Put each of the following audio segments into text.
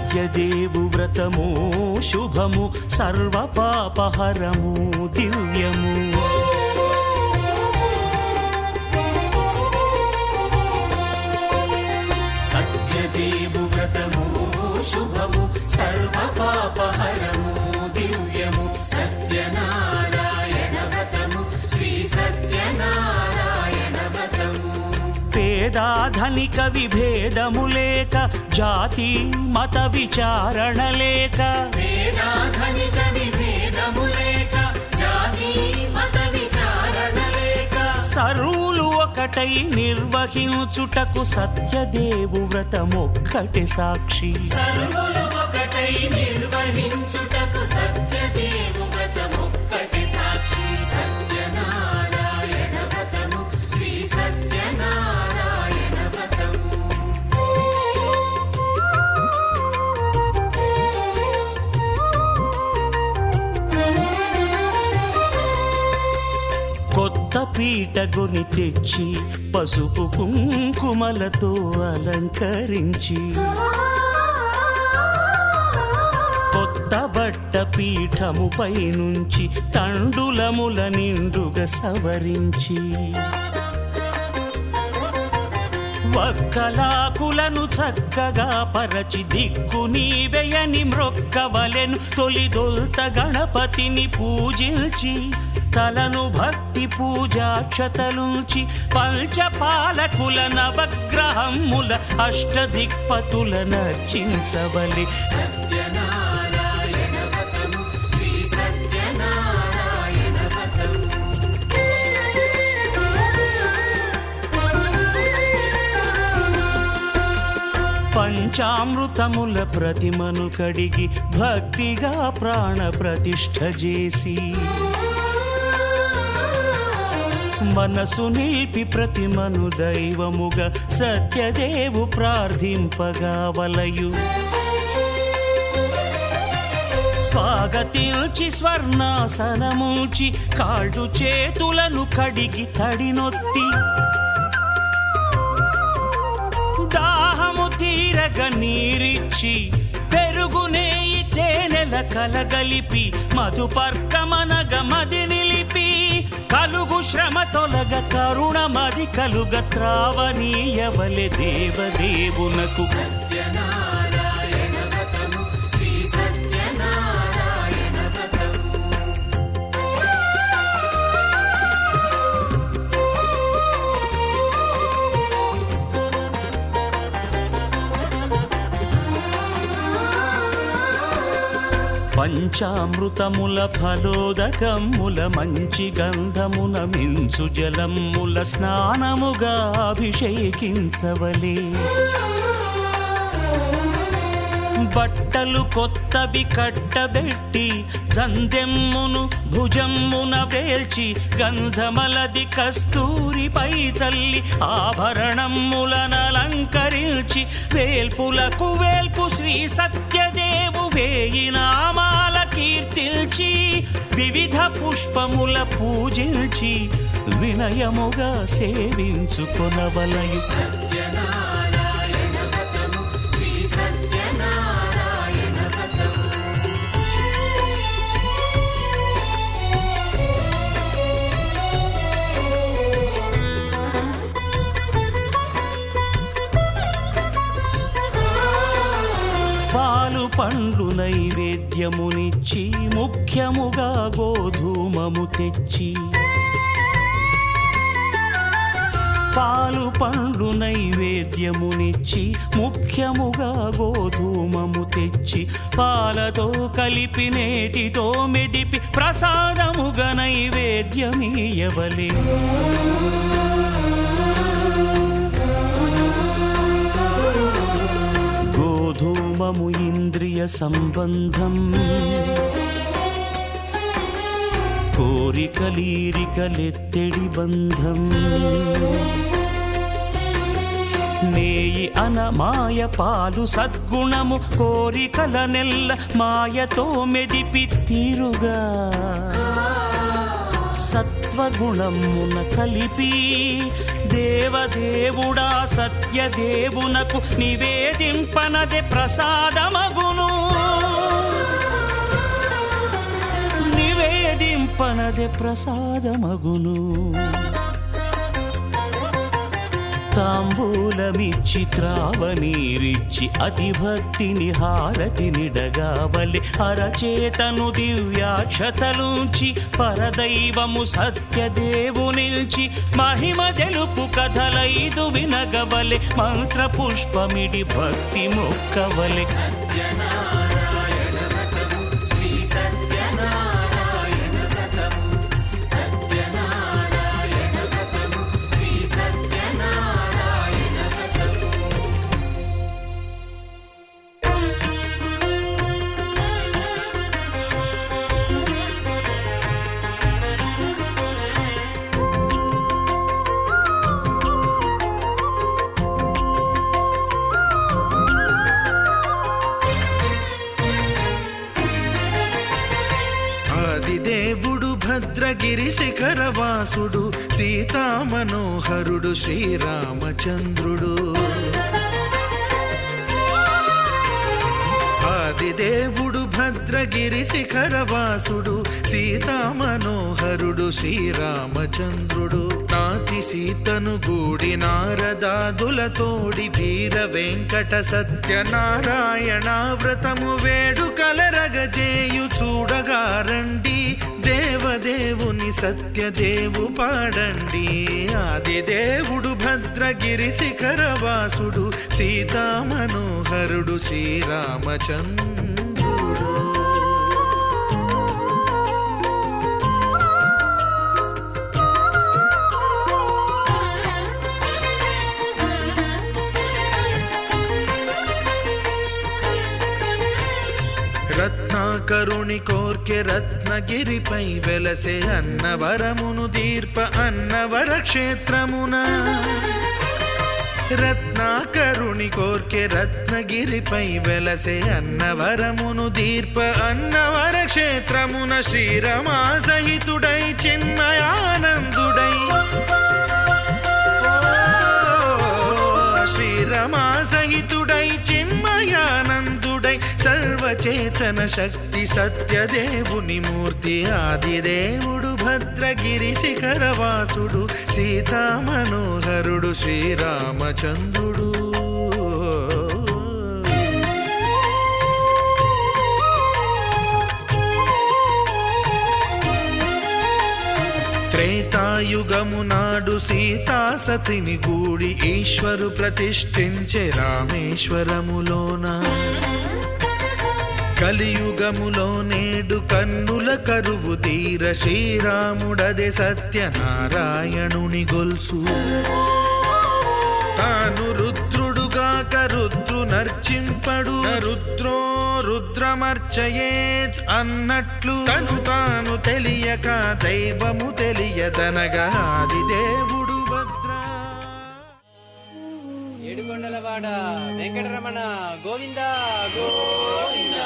సత్యదేవు వ్రతము శుభము సర్వపాపహరము దివ్యము. సత్యదేవు వ్రతము శుభము సర్వపాపహరము దివ్యము. సత్యనారాయణ వ్రతము శ్రీ సత్యనారాయణ వ్రతము. పేదాధనిక విభేదము లేక జాతి మత విచారణ లేక పేదాధనిక విభేదము లేక జాతి మత విచారణ లేక సర్వులు ఒకటై నిర్వహించుటకు సత్యదేవు వ్రతమొక్కటి సాక్షి. సర్వులు ఒకటై నిర్వహించుటకు సత్యదేవు వ్రతమొక్కటి సాక్షి. సత్యనారాయణ వ్రతము శ్రీ సత్యనారాయణ వ్రతము. కొత్త పీటగొని తెచ్చి పసుపు కుంకుమలతో అలంకరించి కొత్త బట్ట పీఠముపై నుంచి తండులముల నిండుగా సవరించి వక్కలాకులను చక్కగా పరచి దిక్కు నీవెయని మ్రొక్కవలెను. తొలిదొల్త గణపతిని పూజించి తలను భక్తి పూజాక్షతలుంచి పంచపాలకుల నవగ్రహముల అష్టదిక్పతుల నర్చించవలె. సత్యనారాయణ వ్రతము శ్రీ సత్యనారాయణ వ్రతము. పంచామృతముల ప్రతిమను కడిగి భక్తిగా ప్రాణ ప్రతిష్ఠ చేసి మనసు నిలిపి ప్రతిమను దైవముగా సత్యదేవు ప్రార్థింపగా వలయు. స్వాగతించి స్వర్ణాసనముంచి కాళ్ళు చేతులను కడిగి తడినొత్తి దాహము తీరగ నీరిచ్చి పెరుగు నెయ్యి తేనెల కలగలిపి మధుపర్కమనగ మది నిలిపి కలుగు శ్రమ తొలగ కరుణ మది కలుగ త్రావనీయవలె దేవదేవునకు. సత్యనారాయణ వ్రతము శ్రీ సత్యనారాయణ వ్రతము. పంచామృతముల ఫలోదకముల మంచి గంధమున మించు జలముల స్నానముగా అభిషేకించవలే. బట్టలు కొత్తవి కట్టబెట్టి జందెమ్మును భుజమ్మున వేల్చి గంధమలది కస్తూరిపై చల్లి ఆభరణములనలంకరించి వేల్పులకు వేల్పు శ్రీ సత్యదేవు వేయి నామాల కీర్తిల్చి వివిధ పుష్పముల పూజించి వినయముగా సేవించుకొనవలయు. సత్యనారాయణ వ్రతము శ్రీ సత్యనారాయణ వ్రతము. పాలు పండ్లు నైవేద్యమునిచ్చి ముఖ్యముగా గోధూమము తెచ్చి పాలు పండ్లు నైవేద్యమునిచ్చి ముఖ్యముగా గోధూమము తెచ్చి పాలతో కలిపి నేతితో మెదిపి ప్రసాదముగా నైవేద్యమీయవలే. గోధూమము ఇంద్రియ సంబంధం కోరికలీరికలెత్తెడి బంధం నేయి అనమాయ పాలు సద్గుణము కోరికల నెల్ల మాయతో మెదిపి తీరుగా సత్వగుణమున కలిపి దేవదేవుడా సత్యదేవునకు నివేదింపనదే ప్రసాదమగును, నివేదింపనదే ప్రసాదమగును. తాంబూలమిచ్చి త్రావనీరిచ్చి అతిభక్తిని హారతినిడగావలి, అరచేతను దివ్యాక్షతలుంచి పరదైవము సత్యదేవునిల్చి మహిమ తెలుపు కథలైదు వినగవలె, మంత్ర పుష్పమిడి భక్తి మొక్కవలె. సత్యనారాయణ వ్రతము శ్రీ సత్యనారాయణ వ్రతము, సత్యనారాయణ వ్రతము శ్రీ సత్యనారాయణ వ్రతము. ఆదిదేవుడు భద్రగిరి శిఖరవాసుడు, సీతామనోహరుడు శ్రీరామచంద్రుడు. ఆదిదేవుడు భద్రగిరి శిఖరవాసుడు, సీతామనోహరుడు శ్రీరామచంద్రుడు. నాతి సీతను గూడి నారదాదులతోడి వీర వెంకట సత్యనారాయణ వ్రతము వేడుకలరగజేయు చూడగారండి, దేవదేవుని సత్యదేవు పాడండి. ఆదిదేవుడు భద్రగిరి శిఖరవాసుడు, సీతామనోహరుడు శ్రీరామచంద్రుడు. రత్నాకరుని కోర్కె రత్నగిరిపై వెలసే, అన్నవరమును దీర్ప అన్నవర క్షేత్రమున. రత్నాకరుని కోర్కె రత్నగిరిపై వెలసే, అన్నవరమును దీర్ప అన్నవర క్షేత్రమున. శ్రీరమా సహితుడై చిన్మయానందుడై, శ్రీరమా సహితుడై చిన్మయానందుడై, సర్వచేతన శక్తి సత్యదేవుని మూర్తి. ఆదిదేవుడు భద్రగిరి శిఖరవాసుడు, సీతామనోహరుడు శ్రీరామచంద్రుడు. త్రేతాయుగము నాడు సీతా సతిని గూడి ఈశ్వరు ప్రతిష్ఠించే రామేశ్వరములోన. కలియుగములో నేడు కన్నుల కరువు తీర, శ్రీరాముడదే సత్యనారాయణుని గొల్సు. తాను రుద్రుడుగాక రుద్రు నర్చింపడు, రుద్రో రుద్రమర్చయేత్ అన్నట్లు తను తాను తెలియక దైవము తెలియదనగా ఆదిదేవుడు భద్ర. ఏడుకొండలవాడ వెంకటరమణ గోవింద గోవింద.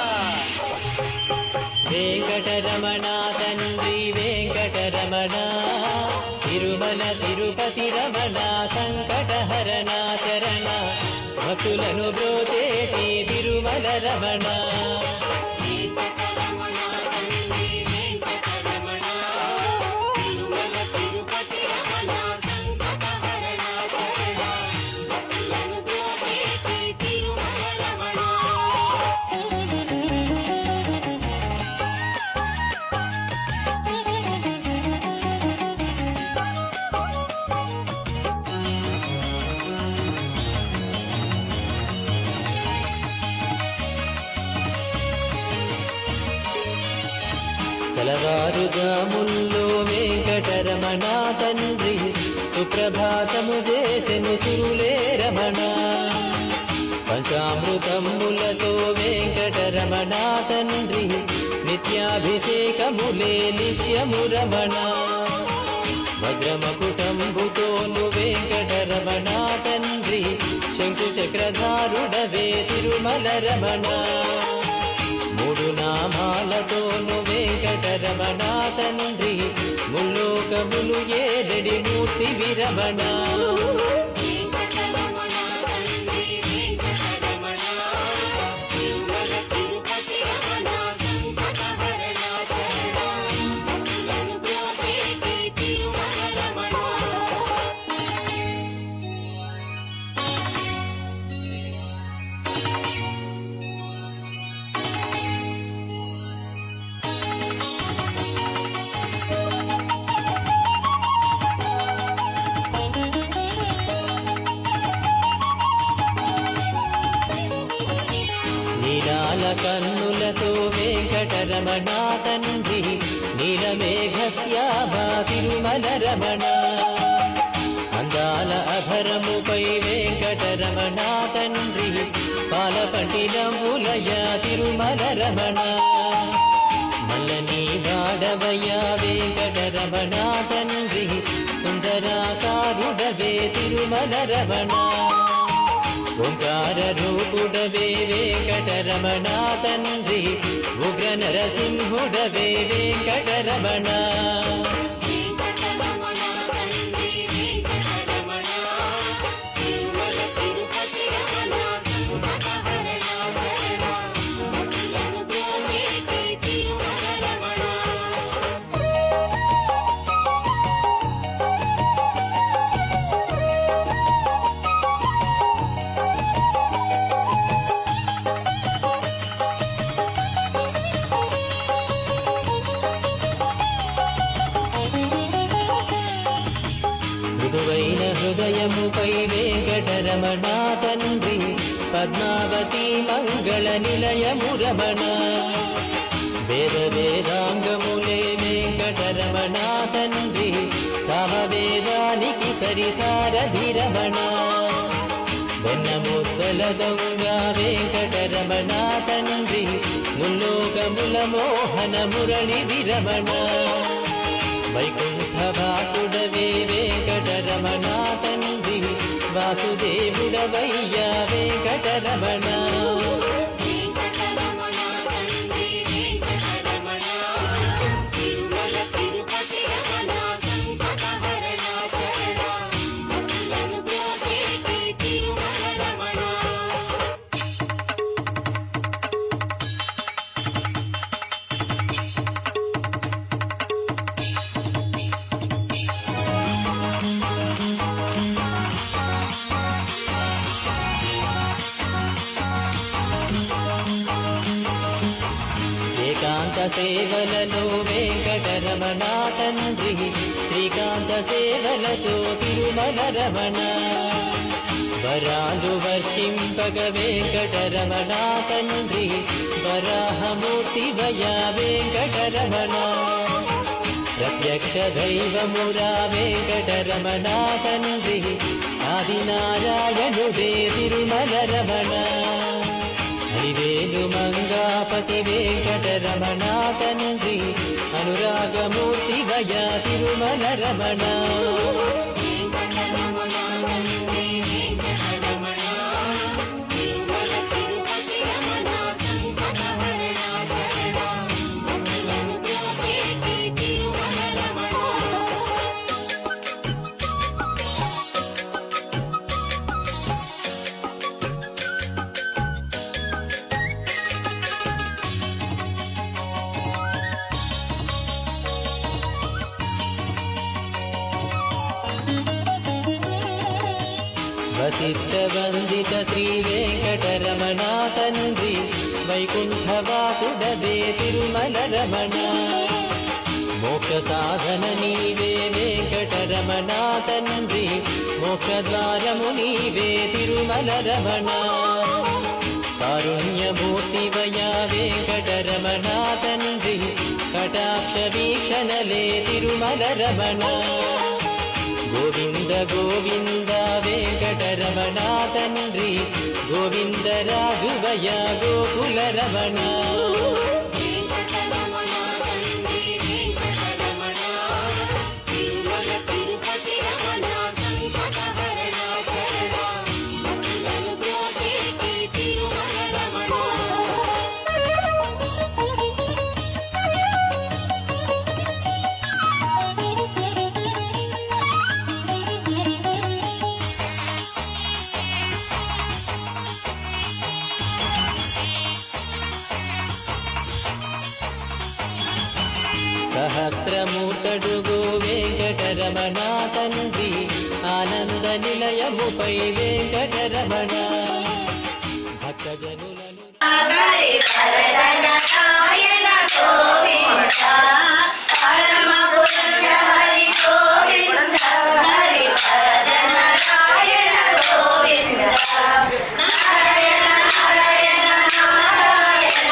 వెంకటరమణ తండ్రి వెంకటరమణ, తిరుమల తిరుపతి రమణ, సంకటహరణ చరణ, భక్తులను బ్రోచేటి తిరుమల రమణ. వెంకటరమణ తండ్రి వెంకటరమణ, తిరుమల తిరుపతి రమణ, సంకటహరణ చరణ, భక్తులను బ్రోచేటి తిరుమల రమణ. కలవారుగాముల్లో వెంకటరమణ తండ్రి, సుప్రభాతము చేసెను సురులే రమణ. పంచామృతములతో వెంకటరమణ తండ్రి, నిత్యాభిషేకములే నిత్యము రమణ. వజ్రమకుటంబుతోను వెంకటరమణ తండ్రి, శంకు చక్రధారుడవే తిరుమల రమణ. మూడు నామాలతోను వెంకటరమణ తండ్రి, ముల్లోకములు ఏడడి మూర్తి విరమణ. కన్నులతో వెంకటరమణ తండ్రి నీలమేఘశ్యామ తిరుమల రమణ అందాల అధరముపై వెంకటరమణ తండ్రి పాలపట్టినములయ తిరుమల రమణ మల్లని వాడవయ వెంకటరమణ తండ్రి సుందరాకారుడవే తిరుమల రమణ ఓంకార రూపుడవే వెంకటరమణ తండ్రి ఉగ్ర నరసింహుడవే వెంకటరమణ వెంకటరమణ తండ్రి వెంకటరమణ తిరుమల తిరుపతి రమణ సంకటహరణ చరణ భక్తులను బ్రోచేటి తిరుమల రమణ మృదువైన హృదయముపై వెంకటరమణ తండ్రి పద్మావతి మంగళ నిలయము రమణ వేద వేదాంగములే వెంకటరమణ తండ్రి సమవేదానికి సరిసారథి రమణ వెన్నముద్దల దొంగ వెంకటరమణ తండ్రి ముల్లోకముల మోహన మురళి విరమణ వైకుంఠవాసుడవే వెంకటరమణ తండ్రి వాసుదేవుడవయ్యా వెంకటరమణ వెంకటరమణ తండ్రి వెంకటరమణ తిరుమల తిరుపతి రమణ సంకటహరణ చరణ భక్తులను బ్రోచేటి తిరుమల రమణ ఏకాంత సేవలలో వెంకటరమణ తండ్రి శ్రీకాంత సేవలతో తిరుమల రమణ వరాలు వర్షింపగ వెంకటరమణ తండ్రి వరాహమూర్తి వయా వెంకటరమణ ప్రత్యక్ష దైవమురా వెంకటరమణ తండ్రి ఆదినారాయణుడే తిరుమల రమణ హరివేలు మంగాపతి వెంకటరమణ తండ్రి అనురాగమూర్తి వయా తిరుమల రమణ వెంకటరమణ తండ్రి వెంకటరమణ తిరుమల తిరుపతి రమణ సంకటహరణ చరణ భక్తులను బ్రోచేటి తిరుమల రమణ వసిష్ఠ వందిత శ్రీ వెంకటరమణ తండ్రి వైకుంఠవాసుడవే తిరుమల రమణ మోక్ష సాధన నీవే వెంకటరమణ తండ్రి మోక్షద్వారము నీవే తిరుమల రమణ కారుణ్యమూర్తి వయా వెంకటరమణ తండ్రి కటాక్ష వీక్షణలే తిరుమల రమణ గోవింద గోవింద వెంకటరమణ తండ్రి గోవింద రాఘవయ గోకుల రమణ వెంకటరమణ తండ్రి వెంకటరమణ తిరుమల తిరుపతి రమణ సంకటహరణ చరణ భక్తులను బ్రోచేటి తిరుమల రమణ సహస్రమూర్తడుగు వెంకటరమణ తండ్రి ఆనంద నిలయముపై వెంకటరమణ భక్తజనులను హరి వరదన నాయన గోవింద పరమ పురుష హరి గోవింద హరి వరదన నాయన గోవింద నారాయణ నారాయణ నారాయణ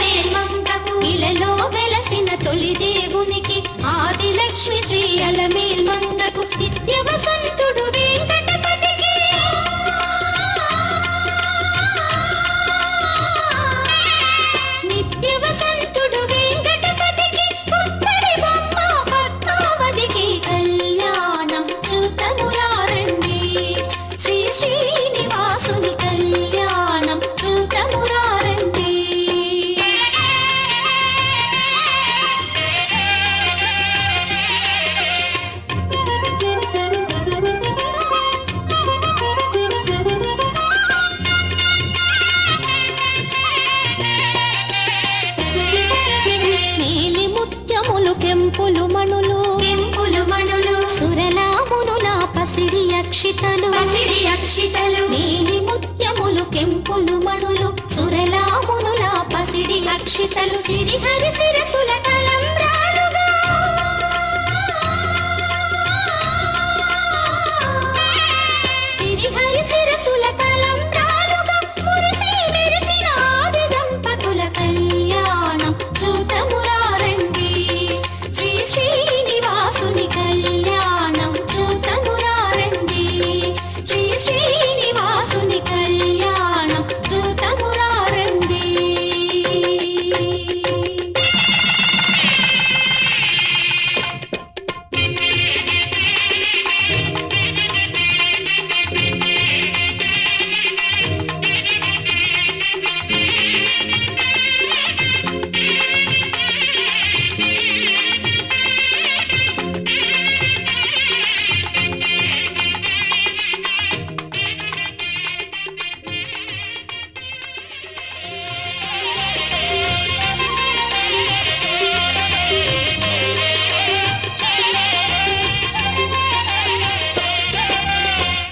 అలమేల్మంగకు ఇలలో వెలసిన తొలి దేవునికి ఆదిలక్ష్మి శ్రీ అలమేల్మంగకు నిత్య వసంతుడు వెంకటపతికి నిత్య వసంతుడు వెంకటపతికి పుత్తడి బొమ్మ పద్మావతికి కళ్యాణం చూతమురారండి శ్రీ శ్రీనివాసుని కళ్యాణం చూతమురారండి మేలి ముత్యములు పెంపులు మణులు సురలామునుల పసిడి అక్షితలు మేలి ముత్యములు కెంపులు మణులు సురలామునుల పసిడి అక్షితలు సిరిహరి శిరసుల తలంబ్రాలుగా సిరిహరి శిరసుల తలంబ్రాలుగా మురిసి మెరిసిన ఆది దంపతుల కళ్యాణం చూతమురారండి శ్రీ శ్రీనివాసుని కళ్యాణం చూతమురారండి శ్రీ శ్రీనివాసుని కళ్యాణం చూతమురారండి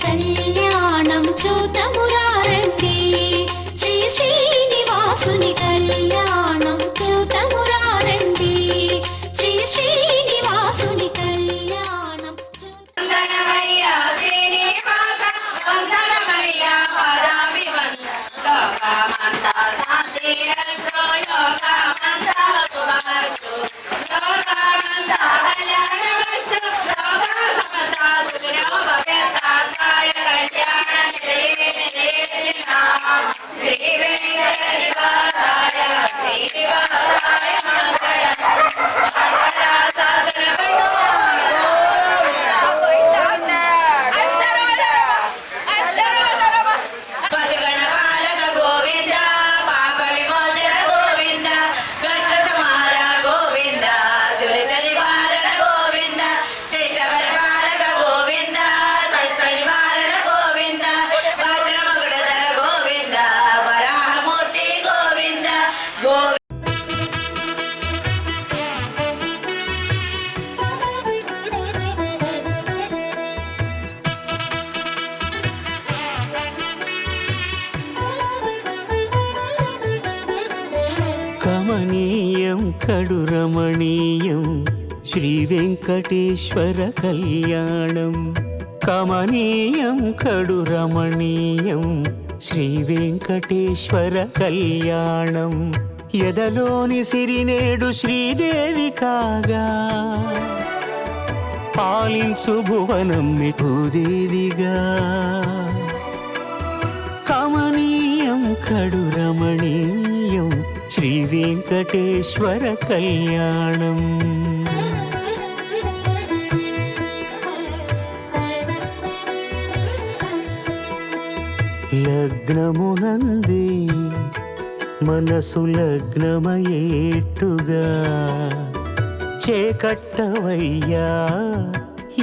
కళ్యాణం చూతమురారండి శ్రీ శ్రీనివాసుని కళ్యాణం చూతమురారండి శ్రీ శ్రీనివాసుని కళ్యాణం వందనమయ్యా శ్రీనివాస వందనమయ్యా పదాభివందన లోకమంతా శాంతిరస్తు లోకమంతా శుభమస్తు లోకమంతా కళ్యాణమస్తు లోకమంతా సుఖినో భవేత్తాయ కళ్యాణ శ్రీ వెంకటనివాసాయ శ్రీనివాసాయ మంగళం మంగళాశాసన పశుగణపాలక గోవింద పాప విమోచన గోవింద కష్ట సమార గోవింద దురిత నివారణ గోవింద శిష్టపరిపాలక గోవింద కష్ట నివారణ గోవింద భద్రమగుడధర గోవింద వరాహమూర్తి గోవింద గోవింద కమనీయం కడురమణీయం శ్రీ వెంకటేశ్వర కళ్యాణం కమనీయం కడురమణీయం శ్రీ వెంకటేశ్వర కళ్యాణం ఎదలోని సిరినేడు శ్రీదేవి కాగా పాలించు భువనం భూదేవిగా కమనీయం కడురమణీయం శ్రీ వెంకటేశ్వర కళ్యాణం లగ్నమునంది మనసు లగ్నమయేట్టుగా చేకట్టవయ్యా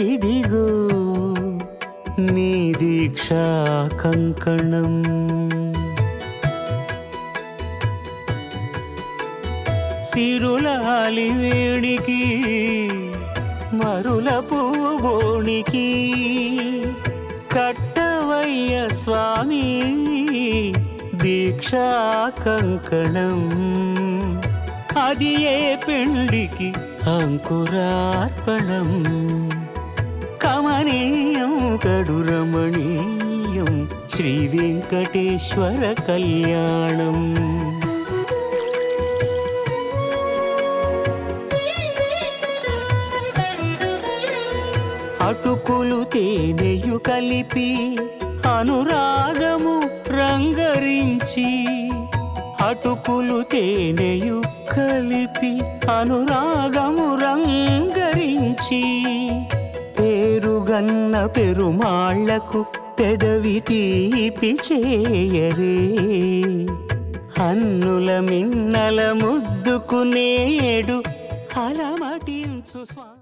ఇదిగో నీ దీక్షా కంకణం సిరులాలి వేడికి మరుల పూబోనికి కట్టవయ్య స్వామి దీక్షా కంకణం అది ఏ పెండికి అంకురార్పణం కమనీయం కడురమణీయం శ్రీ వెంకటేశ్వర కళ్యాణం అటుకులు తేనెయు కలిపి అనురాగము రంగరించి అటుకులు తేనెయు కలిపి అనురాగము రంగరించి పేరుగన్న పెరుమాళ్లకు పెదవి తీపి చేయరే అన్నుల మిన్నల ముద్దుకు నేడు అలమటించు స్వామి.